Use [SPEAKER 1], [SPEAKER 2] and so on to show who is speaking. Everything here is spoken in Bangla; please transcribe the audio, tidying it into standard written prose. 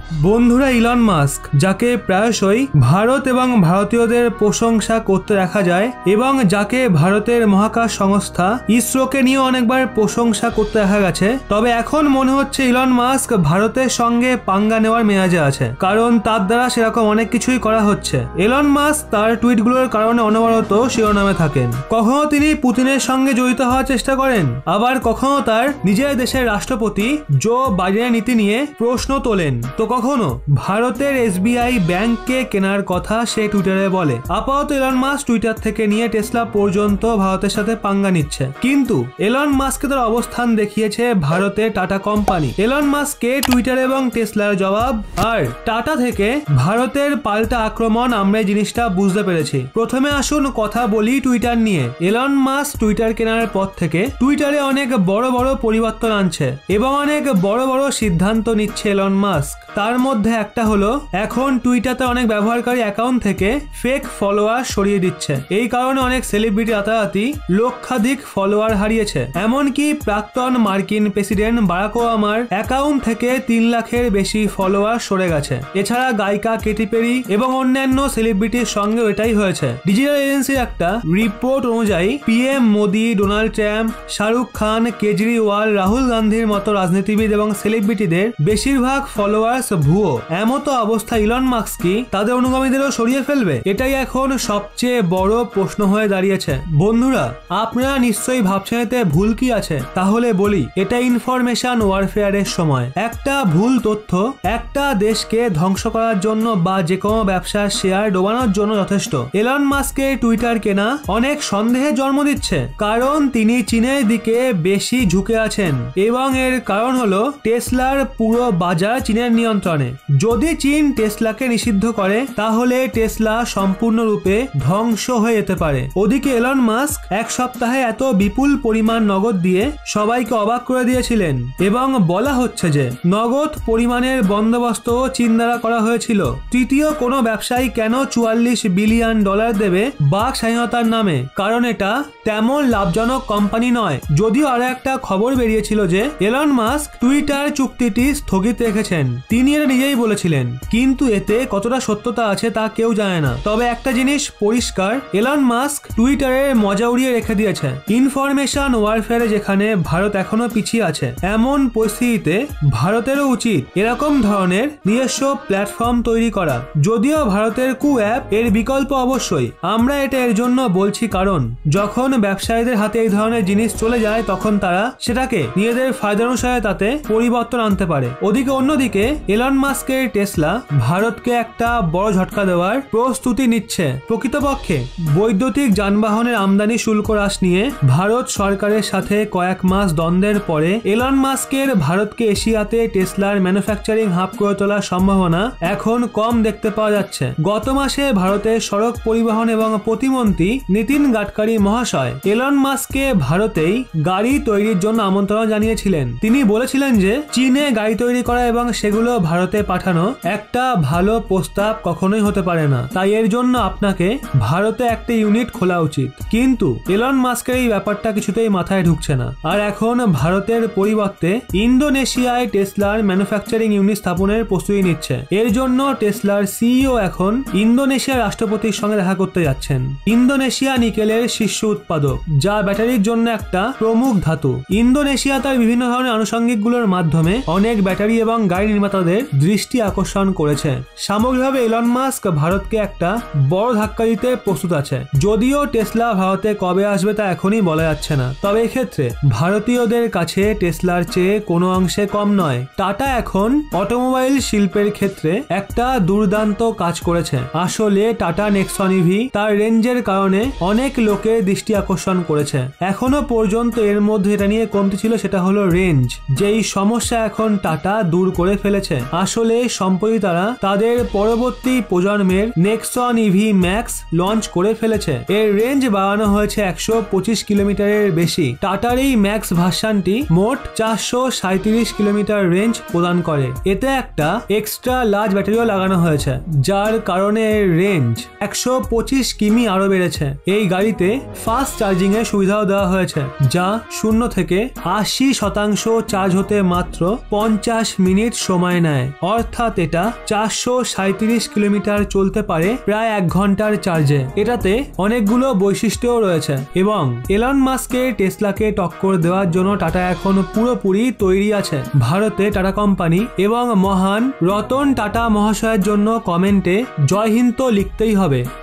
[SPEAKER 1] বন্ধুরা, ইলন মাস্ক যাকে প্রায়শই ভারত এবং ভারতীয়দের প্রশংসা করতে দেখা যায় এবং যাকে ভারতের মহাকাশ সংস্থা ইসরোকে নিয়ে অনেকবার প্রশংসা করতে দেখা গেছে, তবে এখন মনে হচ্ছে ইলন মাস্ক ভারতের সঙ্গে পাঙ্গা নেওয়ার মেয়াজে আছে, কারণ তার দ্বারা সেরকম অনেক কিছুই করা হচ্ছে। ইলন মাস্ক তার টুইটগুলোর কারণে অনবরত শিরোনামে থাকেন। কখনো তিনি পুতিনের সঙ্গে জড়িত হওয়ার চেষ্টা করেন, আবার কখনো তার নিজের দেশের রাষ্ট্রপতি জো বাইডেনের নীতি নিয়ে প্রশ্ন তোলেন, তো কখনো ভারতের SBI ব্যাংককে কেনার কথা সে টুইটারে বলে। আপাতত ইলন মাস্ক টুইটার থেকে নিয়ে টেসলা পর্যন্ত ভারতের সাথে পাঙ্গা নিচ্ছে, কিন্তু ইলন মাস্ক তার অবস্থান দেখিয়েছে ভারতে টাটা কোম্পানি। ইলন মাস্ককে টুইটার এবং টেসলার জবাব আর টাটা থেকে ভারতের পাল্টা আক্রমণ, আমরা এই জিনিসটা বুঝতে পেরেছি। প্রথমে আসুন কথা বলি টুইটার নিয়ে। ইলন মাস্ক টুইটার কেনার পর থেকে টুইটারে অনেক বড় বড় পরিবর্তন আনছে এবং অনেক বড় বড় সিদ্ধান্ত নিচ্ছে ইলন মাস্ক। তার মধ্যে একটা হলো এখন টুইটারে অনেক ব্যবহারকারী অ্যাকাউন্ট থেকে ফেক ফলোয়ার সরিয়ে দিচ্ছে। এই কারণে অনেক সেলিব্রিটি রাতারাতি লক্ষাধিক ফলোয়ার হারিয়েছে। এমনকি প্রাক্তন মার্কিন প্রেসিডেন্ট বারাক ওবামার অ্যাকাউন্ট থেকে 3 লাখের বেশি ফলোয়ার সরে গেছে। এছাড়া গায়িকা কেটি পেরি এবং অন্যান্য সেলিব্রিটির সঙ্গে এটাই হয়েছে। ডিজিটাল এজেন্সির একটা রিপোর্ট অনুযায়ী PM Modi, Donald Trump, Shahrukh Khan, Kejriwal, Rahul গান্ধীর মতো রাজনীতিবিদ এবং সেলিব্রিটিদের বেশিরভাগ ফলোয়ার্স ভুয়ো। এমতো অবস্থা ইলন মাস্ক কি তাদের অনুগামীদেরও সরিয়ে ফেলবে? এটাই এখন সবচেয়ে বড় প্রশ্ন হয়ে দাঁড়িয়েছে। বন্ধুরা, আপনারা নিশ্চয়ই ভাবছেন এতে ভুল কি আছে। তাহলে বলি, এটা ইনফরমেশন ওয়ারফেয়ারের সময়। একটা ভুল তথ্য একটা দেশকে ধ্বংস করার জন্য বা যে কোনো ব্যবসার শেয়ার ডোবানোর জন্য যথেষ্ট। ইলন মাস্কের টুইটার কেনা অনেক সন্দেহের জন্ম দিচ্ছে, কারণ তিনি চীনের দিকে বেশি ঝুঁকে আছেন এবং এর কারণ হলো টেসলার পুরো বাজার চীনের নিয়ন্ত্রণে। যদি চীন টেসলাকে নিষিদ্ধ করে তাহলে টেসলা সম্পূর্ণরূপে ধ্বংস হয়ে যেতে পারে। ওদিকে ইলন মাস্ক এক সপ্তাহে এত বিপুল পরিমাণ নগদ দিয়ে সবাইকে অবাক করে দিয়েছিলেন এবং বলা হচ্ছে যে নগদ পরিমাণের বন্দোবস্ত চীন দ্বারা করা হয়েছিল। তৃতীয় কোনো ব্যবসায়ী কেন $44 বিলিয়ন দেবে বাক স্বাধীনতার নামে? কারণ এটা তেমন লাভজনক কোম্পানি নয়। যদিও আরো একটা খবর বেরিয়েছিল যে ইলন মাস্ক টুইটার চুক্তিটি স্থগিত রেখেছেন। তিনি এটা নিজেই বলেছিলেন, কিন্তু এতে কতটা সত্যতা আছে তা কেউ জানে না। তবে একটা জিনিস পরিষ্কার, ইলন মাস্ক টুইটারের মজা উড়িয়ে রেখে দিয়েছে। ইনফরমেশন ওয়ারফেয়ারে যেখানে ভারত এখনো পিছিয়ে আছে, এমন পরিস্থিতিতে ভারতেরও উচিত এরকম ধরনের নিজস্ব প্ল্যাটফর্ম তৈরি করা। যদিও ভারতের অ্যাপ এর বিকল্প অবশ্যই। আমরা এটা এর জন্য বলছি কারণ যখন ব্যবসায়ীদের হাতে এই ধরনের জিনিস চলে যায় তখন তারা সেটাকে নিজেদের ফায়দা অনুসারে তাতে পরিবর্তন আনতে পারে। অন্যদিকে ইলন মাস্কের টেসলা ভারতকে একটা বড় ঝটকা দেওয়ার প্রস্তুতি নিচ্ছে। প্রকৃতপক্ষে বৈদ্যুতিক যানবাহনের আমদানি শুল্ক হ্রাস নিয়ে ভারত সরকারের সাথে কয়েক মাস দ্বন্দ্বের পরে ইলন মাস্কের ভারতকে এশিয়াতে টেসলার ম্যানুফ্যাকচারিং হাব করে তোলার সম্ভাবনা এখন কম দেখতে পাওয়া যাচ্ছে। গত মাসে ভারতের সড়ক পরিবহন এবং প্রতিমন্ত্রী নীতিন গাডকারি মহাশয় ইলন মাস্ককে ভারতেই গাড়ি তৈরির জন্য আমন্ত্রণ জানিয়েছিলেন। তিনি বলেছিলেন যে চীনে গাড়ি তৈরি করা এবং সেগুলো ভারতে পাঠানো একটা ভালো প্রস্তাব কখনোই হতে পারে না, তাই এর জন্য আপনাকে ভারতে একটা ইউনিট খোলা উচিত। কিন্তু ইলন মাস্কের এই ব্যাপারটা কিছুতেই মাথায় ঢুকছে না, আর এখন ভারতের পরিবর্তে ইন্দোনেশিয়ায় টেসলার ম্যানুফ্যাকচারিং ইউনিট স্থাপনের প্রস্তুতি নিচ্ছে। এর জন্য টেসলার CEO এখন ইন্দোনেশিয়ার রাষ্ট্রপতির সঙ্গে দেখা করতে যাচ্ছেন। ইন্দোনেশিয়া নিকেলের শীর্ষ উৎপাদক, যা ব্যাটারির জন্য একটা প্রমুখ ধাতু। ইন্দোনেশিয়া তার বিভিন্ন ধরনের আনুষঙ্গিকগুলোর মাধ্যমে অনেক ব্যাটারি এবং গাড়ি নির্মাতাদের দৃষ্টি আকর্ষণ করেছে। সামগ্রিকভাবে ইলন মাস্ক ভারতকে একটা বড় ধাক্কা দিতে প্রস্তুত আছে। যদিও টেসলা ভারতে কবে আসবে তা এখনই বলা যাচ্ছে না, তবে এক্ষেত্রে ভারতীয়দের কাছে টেসলার চেয়ে কোনো অংশে কম নয়। টাটা এখন অটোমোবাইল শিল্পের ক্ষেত্রে একটা দুর্দান্ত কাজ করেছে। আসলে টাটা নেক্সন ইভি তার রেঞ্জের কারণে অনেক লোকের দৃষ্টি আকর্ষণ করেছে। এখনো পর্যন্ত এর মধ্যে এটা নিয়ে কমতি ছিল, সেটা হলো রেঞ্জ। যেই সমস্যা এখন টাটা দূর করে ফেলেছে। আসলে সম্প্রতি তারা তাদের পরবর্তী প্রজন্মের নেক্সন ইভি ম্যাক্স লঞ্চ করে ফেলেছে। এর রেঞ্জ বাড়ানো হয়েছে 125 কিলোমিটারের বেশি। টাটার এই ম্যাক্স ভার্সনটি মোট 437 কিলোমিটার রেঞ্জ প্রদান করে। এতে একটা এক্সট্রা লার্জ ব্যাটারিও লাগানো হয়েছে, যার কারণে এর রেঞ্জ 125 কিমি আরো বেড়েছে। এই গাড়িতে ফাস্ট চার্জিং এর সুবিধাও দেওয়া হয়েছে, যা 0 থেকে 80% চার্জ হতে মাত্র 50 মিনিট সময় নেয়। নেয়, অর্থাৎ এটা 437 কিলোমিটার চলতে পারে প্রায় 1 ঘন্টার চার্জে। এটাতে অনেকগুলো বৈশিষ্ট্যও রয়েছে এবং এলন মাস্কের টেসলাকে টক্কর দেওয়ার জন্য টাটা এখন পুরোপুরি তৈরি আছে। ভারতে টাটা কোম্পানি এবং মহান রতন টাটা মহাশয়ের জন্য কমেন্টে জয় হিন্দ তো লিখতেই হবে।